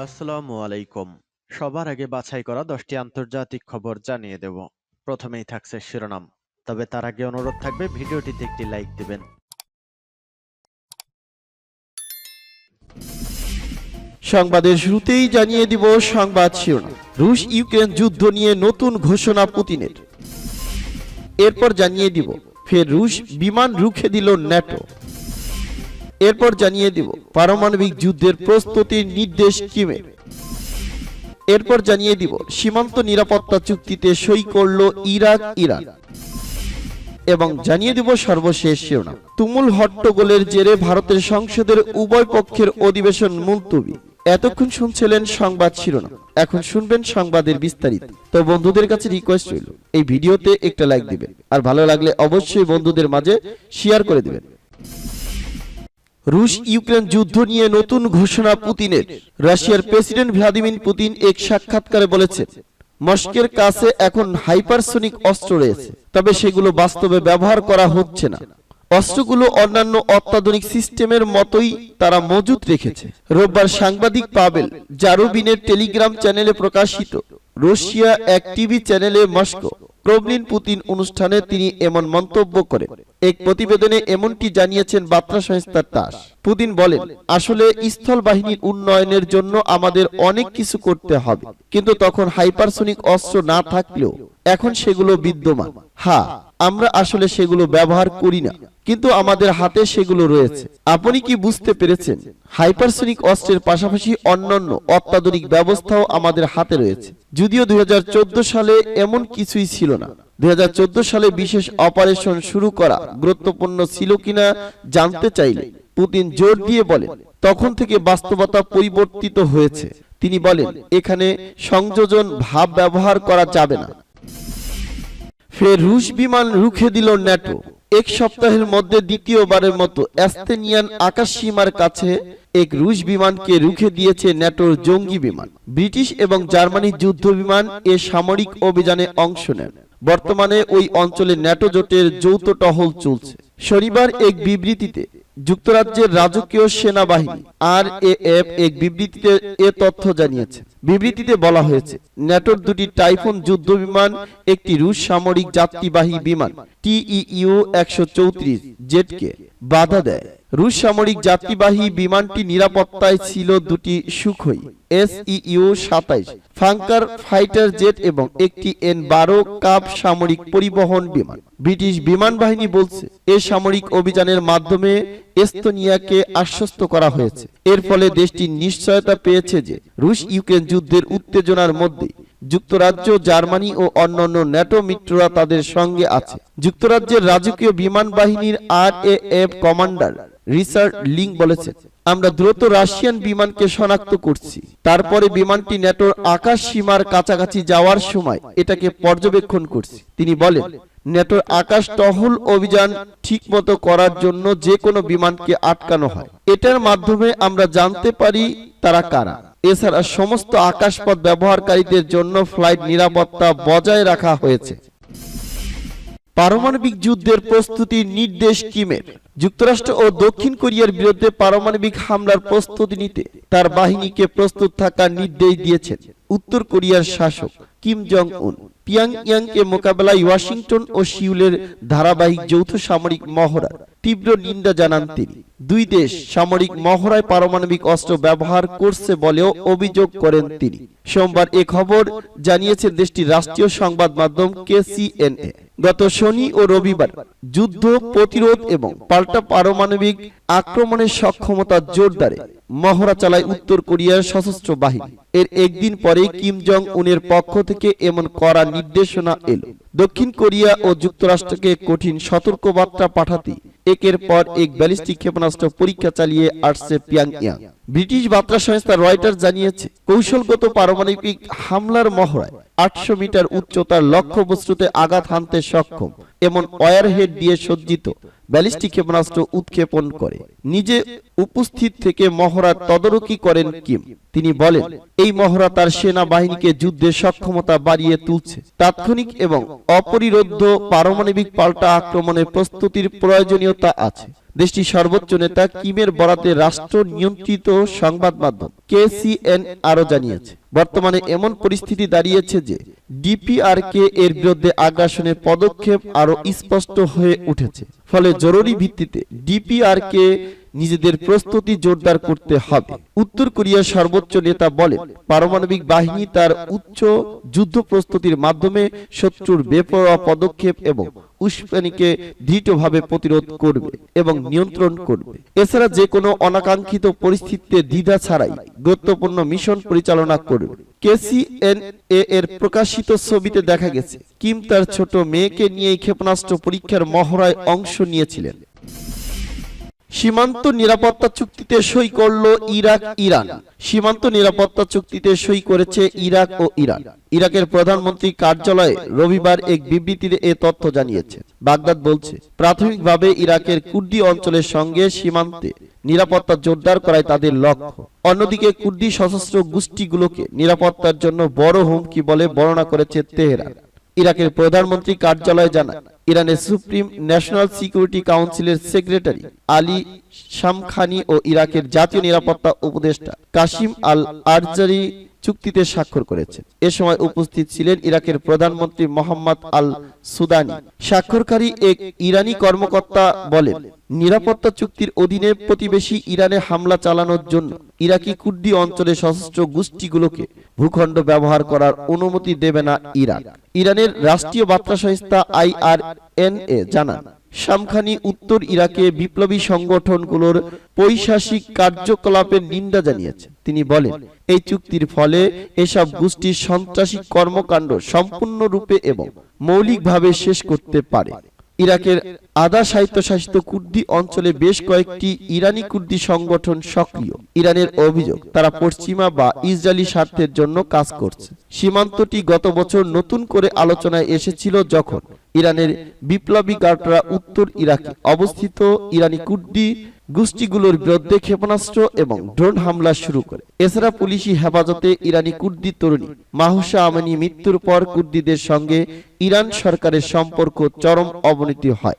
আসসালামু আলাইকুম। সবার আগে বাছাই করা 10টি আন্তর্জাতিক খবর জানিয়ে দেব। প্রথমেই থাকছে শিরোনাম। তবে তার আগে অনুরোধ থাকবে ভিডিওটিতে একটি লাইক দিবেন। সংবাদের শুরুতেই জানিয়ে দিব সংবাদ শিরোনাম। রুশ ইউক্রেন যুদ্ধ নিয়ে নতুন ঘোষণা পুতিনের। এরপর জানিয়ে দিব ফের রুশ বিমান রুখে দিল ন্যাটো। এরপর জানিয়ে দিব পারমাণবিক যুদ্ধের প্রস্তুতির নির্দেশ কিমের। এরপর জানিয়ে দিব সীমান্ত নিরাপত্তা চুক্তিতে সই করল ইরান। এবং জানিয়ে দিব সর্বশেষ শিরোনাম। তুমুল হট্টগোলের জেরে ভারতের সংসদের উভয় পক্ষের অধিবেশন মুলতবি। এতক্ষণ শুনছিলেন সংবাদ শিরোনাম, এখন শুনবেন সংবাদের বিস্তারিত। তো বন্ধুদের কাছে রিকোয়েস্ট রইল এই ভিডিওতে একটা লাইক দিবেন, আর ভালো লাগলে অবশ্যই বন্ধুদের মাঝে শেয়ার করে দিবেন। রুশ ইউক্রেন যুদ্ধ নিয়ে নতুন ঘোষণা পুতিনের। রাশিয়ার প্রেসিডেন্ট ভ্লাদিমির পুতিন এক সাক্ষাৎকারে বলেছেন, মস্কোর কাছে এখন হাইপারসোনিক অস্ত্র রয়েছে, তবে সেগুলো বাস্তবে ব্যবহার করা হচ্ছে না। অস্ত্রগুলো অন্যান্য অত্যাধুনিক সিস্টেমের মতোই তারা মজুত রেখেছে। রোববার সাংবাদিক পাবেল জারুবিনের টেলিগ্রাম চ্যানেলে প্রকাশিত রাশিয়া এক টিভি চ্যানেলে মস্কো ক্রেমলিন পুতিন অনুষ্ঠানে তিনি এমন মন্তব্য করেন। এক প্রতিবেদনে এমনটি জানিয়েছেন বার্তা সংস্থা টাস। পুতিন বলেন, আসলে স্থল বাহিনীর উন্নয়নের জন্য আমাদের অনেক কিছু করতে হবে, কিন্তু তখন হাইপারসোনিক অস্ত্র না থাকলেও এখন সেগুলো বিদ্যমান। হ্যাঁ, আমরা আসলে সেগুলো ব্যবহার করি না, কিন্তু আমাদের হাতে সেগুলো রয়েছে। আপনি কি বুঝতে পেরেছেন? হাইপারসোনিক অস্ত্রের পাশাপাশি অন্যান্য অত্যাধুনিক ব্যবস্থাও আমাদের হাতে রয়েছে। যদিও 2014 সালে এমন কিছুই ছিল না। 2014 সালে বিশেষ অপারেশন শুরু করা গুরুত্বপূর্ণ ছিল কিনা জানতে চাইলে পুতিন জোর দিয়ে বলেন, তখন থেকে বাস্তবতা পরিবর্তিত হয়েছে। তিনি বলেন, এখানে সংযোজন ভাব ব্যবহার করা যাবে না। ফের রুশ বিমান রুখে দিল ন্যাটো। এক সপ্তাহের মধ্যে দ্বিতীয়বারের মতো এস্তোনিয়ান আকাশ সীমার কাছে এক রুশ বিমানকে রুখে দিয়েছে ন্যাটোর জঙ্গি বিমান। ব্রিটিশ এবং জার্মানির যুদ্ধ বিমান এ সামরিক অভিযানে অংশ নেন। বর্তমানে ওই অঞ্চলে ন্যাটো জোটের যৌথ টহল চলছে। শনিবার এক বিবৃতিতে যুক্তরাজ্যের রাজকীয় সেনাবাহিনী RAF এক বিবৃতিতে এ তথ্য জানিয়েছে। বিবৃতিতে বলা হয়েছে, ন্যাটোর দুটি টাইফুন যুদ্ধ বিমান একটি রুশ সামরিক যাত্রীবাহী বিমান TU-134 জেটকে বাধা দেয়। রুশ সামরিক যাত্রীবাহী বিমানটি নিরাপত্তায় ছিল দুটি সুখোই SU-27 ফাঙ্কার ফাইটার জেট এবং একটি N-12 কাব সামরিক পরিবহন বিমান। ব্রিটিশ বিমান বাহিনী বলছে, এ সামরিক অভিযানের মাধ্যমে এস্তোনিয়াকে আশ্বস্ত করা হয়েছে। এর ফলে দেশটি নিশ্চয়তা পেয়েছে যে রুশ ইউক্রেন যুদ্ধের উত্তেজনার মধ্যে যুক্তরাজ্য, জার্মানি ও অন্যান্য ন্যাটো মিত্ররা তাদের সঙ্গে আছে। যুক্তরাজ্যের রাজকীয় বিমান বাহিনীর RAF কমান্ডার রিচার্ড লিং বলেছেন, আমরা দ্রুত রাশিয়ান বিমানকে শনাক্ত করছি। তারপরে বিমানটি ন্যাটোর আকাশ সীমার কাছাকাছি যাওয়ার সময় এটাকে পর্যবেক্ষণ করছি। তিনি বলেন, ন্যাটোর আকাশ টহল অভিযান ঠিকমতো করার জন্য যে কোনো বিমানকে আটকানো হয়। এটার মাধ্যমে আমরা জানতে পারি তারা কারা। এছাড়া সমস্ত আকাশপথ ব্যবহারকারীদের জন্য ফ্লাইট নিরাপত্তা বজায় রাখা হয়েছে। পারমাণবিক যুদ্ধের প্রস্তুতির নির্দেশ কিমের। যুক্তরাষ্ট্র ও দক্ষিণ কোরিয়ার বিরুদ্ধে পারমাণবিক হামলার প্রস্তুতি নিতে তার বাহিনীকে প্রস্তুত থাকার নির্দেশ দিয়েছেন উত্তর কোরিয়ার শাসক কিম জং উন। পিয়ংইয়ংকে মোকাবেলায় ওয়াশিংটন ও সিউলের ধারাবাহিক যৌথ সামরিক মহড়ার তীব্র নিন্দা জানান তিনি। দুই দেশ সামরিক মহড়ায় পারমাণবিক অস্ত্র ব্যবহার করছে বলেও অভিযোগ করেন তিনি। সোমবার এ খবর জানিয়েছে দেশটির রাষ্ট্রীয় সংবাদ মাধ্যম KCNA। গত শনি ও রবিবার যুদ্ধ প্রতিরোধ এবং পাল্টা পারমাণবিক আক্রমণের সক্ষমতা জোরদারে মহড়া চালায় উত্তর কোরিয়ার সশস্ত্র বাহিনী। এর একদিন পরে কিম জং উনের পক্ষ থেকে এমন কড়া নির্দেশনা এলো। দক্ষিণ কোরিয়া ও যুক্তরাষ্ট্রকে কঠিন সতর্কবার্তা পাঠাতে একের পর এক ব্যালিস্টিক ক্ষেপণাস্ত্র পরীক্ষা চালিয়ে আসছে পিয়ংইয়ং। ব্রিটিশ বার্তা সংস্থা রয়টার্স জানিয়েছে, কৌশলগত পারমাণবিক হামলার মহড়ায় 800 মিটার উচ্চতার লক্ষ্যবস্তুতে আঘাত হানতে সক্ষম এমন ওয়ারহেড দিয়ে সজ্জিত ব্যালিস্টিক ক্ষেপণাস্ত্র উৎক্ষেপণ করে। নিজে উপস্থিত থেকে মহড়ার তদারকি করেন কিম। তিনি বলেন, এই মহড়া তার সেনাবাহিনীকে যুদ্ধের সক্ষমতা বাড়িয়ে তুলছে। তাৎক্ষণিক এবং অপরিরোধ্য পারমাণবিক পাল্টা আক্রমণের প্রস্তুতির প্রয়োজনীয়তা আছে। দেশটির সর্বোচ্চ নেতা কিমের বরাতে রাষ্ট্র নিয়ন্ত্রিত সংবাদ মাধ্যম KCN আরো জানিয়েছে, বর্তমানে এমন পরিস্থিতি দাঁড়িয়েছে যে ডিপিআরকে এর বিরুদ্ধে আগ্রাসনের পদক্ষেপ আরো স্পষ্ট হয়ে উঠেছে। ফলে জরুরি ভিত্তিতে ডিপিআরকে নিজেদের প্রস্তুতি জোরদার করতে হবে। উত্তর কোরিয়ার সর্বোচ্চ নেতা বলেন, পারমাণবিক বাহিনী তার উচ্চ যুদ্ধ প্রস্তুতির মাধ্যমে শত্রুর বেপরোয়া পদক্ষেপ এবং উস্কানিকে দৃঢ়ভাবে প্রতিরোধ করবে এবং নিয়ন্ত্রণ করবে। এছাড়া যে কোনো অনাকাঙ্ক্ষিত পরিস্থিতিতে দ্বিধা ছাড়াই গুরুত্বপূর্ণ মিশন পরিচালনা করবে। KCNA এর প্রকাশিত ছবিতে দেখা গেছে, কিম তার ছোট মেয়েকে নিয়ে ক্ষেপণাস্ত্র পরীক্ষার মহড়ায় অংশ নিয়েছিলেন। সীমান্ত নিরাপত্তা চুক্তিতে সই করল ইরাক ইরান। সীমান্ত নিরাপত্তা চুক্তিতে সই করেছে ইরাক ও ইরান। ইরাকের প্রধানমন্ত্রী কার্যালয়ে রবিবার এক বিবৃতিতে এ তথ্য জানিয়েছে। বাগদাদ বলছে, প্রাথমিকভাবে ইরাকের কুর্দি অঞ্চলের সঙ্গে সীমান্তে নিরাপত্তা জোরদার করাই তাদের লক্ষ্য। অন্যদিকে কুর্দি সশস্ত্র গোষ্ঠীগুলোকে নিরাপত্তার জন্য বড় হুমকি বলে বর্ণনা করেছে তেহরান। ইরাকের প্রধানমন্ত্রী কার্যালয় জানায়, ইরানের সুপ্রিম ন্যাশনাল সিকিউরিটি কাউন্সিলের সেক্রেটারি আলী শামখানি ও ইরাকের জাতীয় নিরাপত্তা উপদেষ্টা কাসিম আল আরজারি চুক্তিতে স্বাক্ষর করেছেন। এ সময় উপস্থিত ছিলেন ইরাকের প্রধানমন্ত্রী মোহাম্মদ আল সুদানি। স্বাক্ষরকারী এক ইরানি কর্মকর্তা বলেন, নিরাপত্তা চুক্তির অধীনে প্রতিবেশী ইরানে হামলা চালানোর জন্য ইরাকি কুর্দি অঞ্চলে সশস্ত্র গোষ্ঠীগুলোকে ভূখণ্ড ব্যবহার করার অনুমতি দেবে না ইরান। ইরানের রাষ্ট্রীয় বার্তা সংস্থা IRNA জানান, শামখানি উত্তর ইরাকে বিপ্লবী সংগঠনগুলোর পৈশাচিক কার্যকলাপের নিন্দা জানিয়েছেন। তিনি বলেন, এই চুক্তির ফলে এসব গোষ্ঠীর সন্ত্রাসী কর্মকাণ্ড সম্পূর্ণরূপে এবং মৌলিকভাবে শেষ করতে পারে। ইরাকের আধা স্বায়ত্তশাসিত কুর্দি অঞ্চলে বেশ কয়েকটি ইরানি কুর্দি সংগঠন সক্রিয়। ইরানের অভিযোগ, তারা পশ্চিমা বা ইসরায়েলি স্বার্থের জন্য কাজ করছে। সীমান্তটি গত বছর নতুন করে আলোচনায় এসেছিল যখন ইরানের বিপ্লবী গার্ডরা উত্তর ইরাকে অবস্থিত ইরানি কুর্দি গোষ্ঠীগুলোর বিরুদ্ধে ক্ষেপণাস্ত্র এবং ড্রোন হামলা শুরু করে। এছাড়া পুলিশি হেফাজতে ইরানি কুর্দি তরুণী মাহসা আমিনী মৃত্যুর পর কুর্দিদের সঙ্গে ইরান সরকারের সম্পর্ক চরম অবনতি হয়।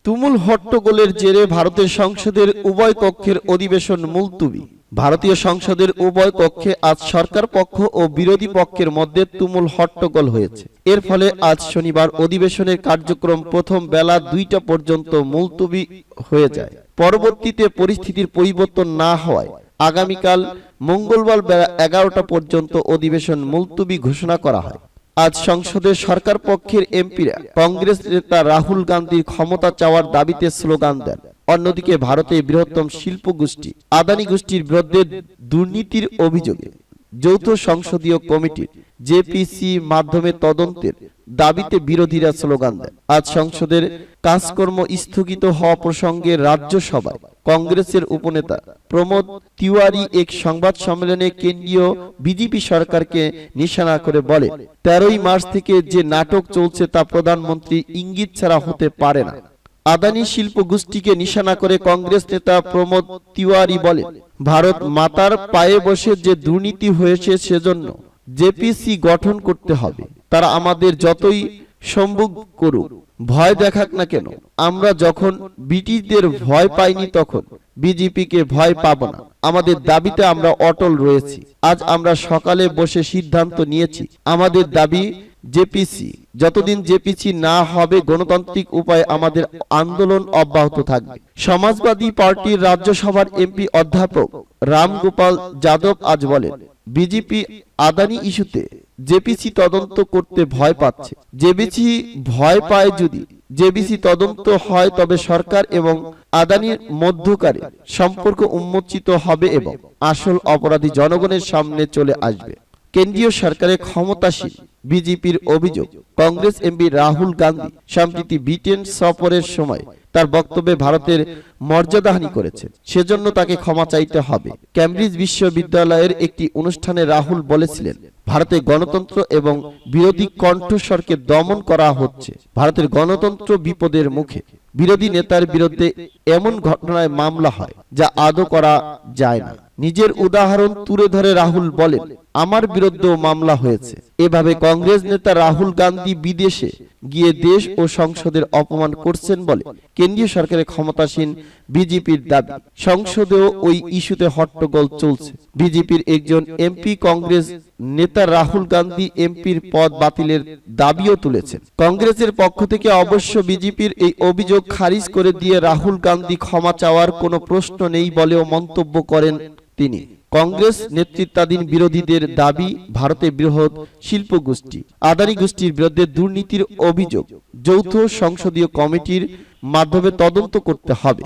তুমুল হট্টগোলের জেরে ভারতের সংসদের উভয় কক্ষের অধিবেশন মুলতুবি। ভারতীয় সংসদের উভয় কক্ষে আজ সরকার পক্ষ ও বিরোধী পক্ষের মধ্যে তুমুল হট্টগোল হয়েছে। এর ফলে আজ শনিবার অধিবেশনের কার্যক্রম প্রথম বেলা 2টা পর্যন্ত মুলতুবি হয়ে যায়। পরবর্তীতে পরিস্থিতির পরিবর্তন না হওয়ায় আগামীকাল মঙ্গলবার বেলা 11টা পর্যন্ত অধিবেশন মুলতুবি ঘোষণা করা হয়। আজ সংসদের সরকার পক্ষের এমপিরা কংগ্রেস নেতা রাহুল গান্ধীর ক্ষমতা চাওয়ার দাবিতে স্লোগান দেন। অন্যদিকে ভারতের বৃহত্তম শিল্প গোষ্ঠী আদানি গোষ্ঠীর বিরুদ্ধে দুর্নীতির অভিযোগে যৌথ সংসদীয় কমিটির জেপিসি মাধ্যমে তদন্তের দাবিতে বিরোধীরা স্লোগান দেন। আজ সংসদের কাজকর্ম স্থগিত হওয়া প্রসঙ্গে রাজ্যসভায় কংগ্রেসের উপনেতা প্রমোদ তিওয়ারি এক সংবাদ সম্মেলনে কেন্দ্রীয় বিজেপি সরকারকে নিশানা করে বলে, 13ই মার্চ থেকে যে নাটক চলছে তা প্রধানমন্ত্রী ইঙ্গিত ছাড়া হতে পারে না। আদানি শিল্প গোষ্ঠীকে নিশানা করে কংগ্রেস নেতা প্রমোদ তিওয়ারি বলেন, ভারত মাতার পায়ে বসে যে দুর্নীতি হয়েছে সেজন্য জেপিসি গঠন করতে হবে। তারা আমাদের যতই সম্ভব করুক, ভয় দেখাক না কেন, আমরা যখন ব্রিটিশদের ভয় পাইনি তখন বিজেপিকে ভয় পাব না। আমাদের দাবিতে আমরা অটল রয়েছি। আজ আমরা সকালে বসে সিদ্ধান্ত নিয়েছি, আমাদের দাবি জেপিসি। যতদিন জেপিসি না হবে গণতান্ত্রিক উপায়ে আমাদের আন্দোলন অব্যাহত থাকবে। সমাজবাদী পার্টির রাজ্যসভার এমপি অধ্যাপক রামগোপাল যাদব আজ বলেন, বিজেপি আদানি ইস্যুতে জেপিসি তদন্ত করতে ভয় পাচ্ছে। জেপিসি ভয় পায় যদি জেপিসি তদন্ত হয় তবে সরকার এবং আদানির মধ্যকারে সম্পর্ক উন্মোচিত হবে এবং আসল অপরাধী জনগণের সামনে চলে আসবে। কেন্দ্রীয় সরকারের ক্ষমতাসীন বিজেপির অভিযোগ, কংগ্রেস এমপি রাহুল গান্ধী সম্প্রতি ব্রিটেন সফরের সময় তার বক্তব্যে ভারতের মর্যাদাহানি করেছে, সেজন্য তাকে ক্ষমা চাইতে হবে। ক্যামব্রিজ বিশ্ববিদ্যালয়ের একটি অনুষ্ঠানে রাহুল বলেছিলেন, ভারতে গণতন্ত্র এবং বিরোধী কণ্ঠস্বরকে দমন করা হচ্ছে। ভারতের গণতন্ত্র বিপদের মুখে। বিরোধী নেতার বিরুদ্ধে এমন ঘটনায় মামলা হয় যা আদৌ করা যায় না। নিজের উদাহরণ তুলে ধরে রাহুল বলেন, আমার বিরুদ্ধেও মামলা হয়েছে। এভাবে কংগ্রেস নেতা রাহুল গান্ধী বিদেশে গিয়ে দেশ ও সংসদের অপমান করছেন বলে কেন্দ্রীয় সরকারের ক্ষমতাসীন বিজেপির দাবি। সংসদেও ওই ইস্যুতে হট্টগোল চলছে। বিজেপির একজন এমপি কংগ্রেস নেতা রাহুল গান্ধী এমপির পদ বাতিলের দাবিও তুলেছেন। কংগ্রেসের পক্ষ থেকে অবশ্য বিজেপির এই অভিযোগ খারিজ করে দিয়ে রাহুল গান্ধী ক্ষমা চাওয়ার কোনো প্রশ্ন নেই বলেও মন্তব্য করেন তিনি। কংগ্রেস নেতৃত্বাধীন বিরোধীদের দাবি, ভারতের বৃহৎ শিল্প গোষ্ঠী আদানি গোষ্ঠীর বিরুদ্ধে দুর্নীতির অভিযোগ যৌথ সংসদীয় কমিটির মাধ্যমে তদন্ত করতে হবে।